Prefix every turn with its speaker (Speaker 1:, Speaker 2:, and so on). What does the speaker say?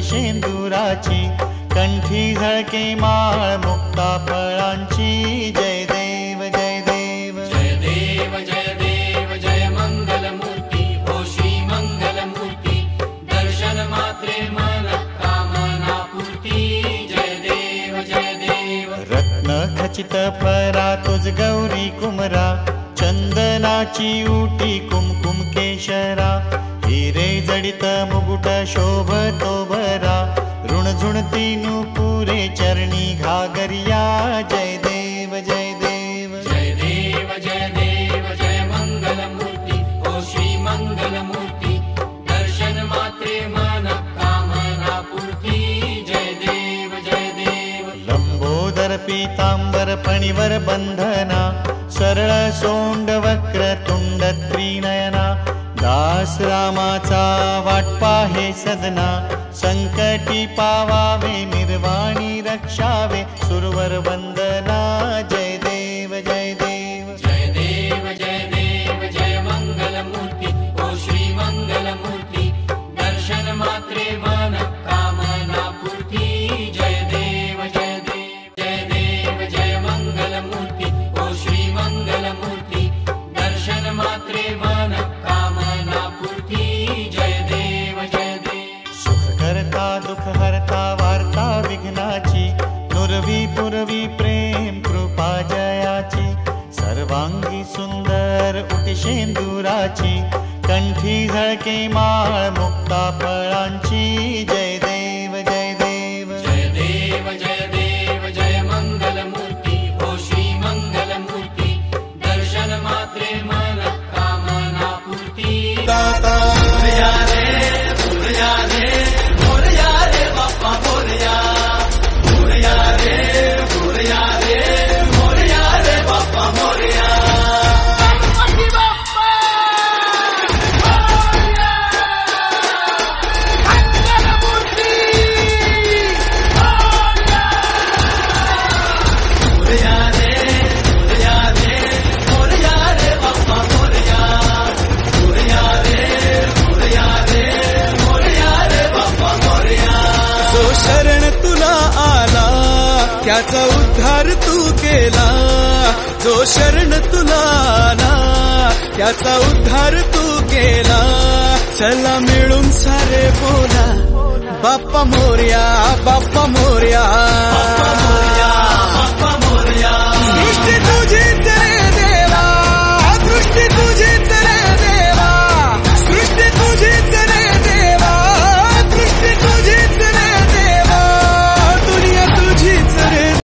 Speaker 1: शेंदुराची, कंठी झळके माळ मुक्ता फळांची। जय देव जय देव
Speaker 2: जय देव जय देव जय मंगल मूर्ती हो श्री मंगल मूर्ती, दर्शन मात्रे मन कामना पूर्ती। जय देव जय देव
Speaker 1: रत्न खचित फरा तुझ गौरी कुमरा, चंदनाची उटी कुमकुम केशरा, हिरे जडित मुकुट शोभतो भरा, ऋणझुणती नुपुरे चरणी घागरिया। जय देव जय देव
Speaker 2: जय देव जय देव जय मंगल मूर्ती हो श्री मंगल मूर्ती, दर्शन मात्रे मन कामना पूर्ती। जय देव जय देव
Speaker 1: लंबोदर पीतांबर फणीवर बंधना, सरळ सोंड वक्र तुंड त्रिनयना, दास रामाचा वाटपा हे सदना, संकटी पावावे निर्वाणी रक्षावे सुरवर वंदना। जय देव जय देव
Speaker 2: जय देव जय देव जय मंगल मूर्ती हो श्री मंगल मूर्ती, दर्शन मात्रे मन कामना पूर्ती। जय देव जय देव जय देव जय मंगल मूर्ती हो श्री मंगल मूर्ती, दर्शन मात्रे मन कामना पूर्ती। जय देव जय देव
Speaker 1: सुख करता दुख हरता वार्ता विघ्नाची, नुरवी पुरवी प्रेम कृपा जयाची, सर्वांगी सुंदर उटी शेंदुराची, कंठी झळके माळ मुक्ता फळांची। जय देव जय देव
Speaker 2: जय देव जय देव जय मंगल मूर्ती हो श्री मंगल मूर्ती, दर्शन मात्रे मन कामना पूर्ती। मोरया रे मोरया रे बाप्पा मोरया, मोरया रे मोरया रे मोरया रे बाप्पा मोरया।
Speaker 3: शरण तुला आला त्याचा उद्धार तू केला, जो शरण तुला आला त्याचा उद्धार तू केला। चला मिळून सारे बोला बाप्पा मोरया बाप्पा मोरया।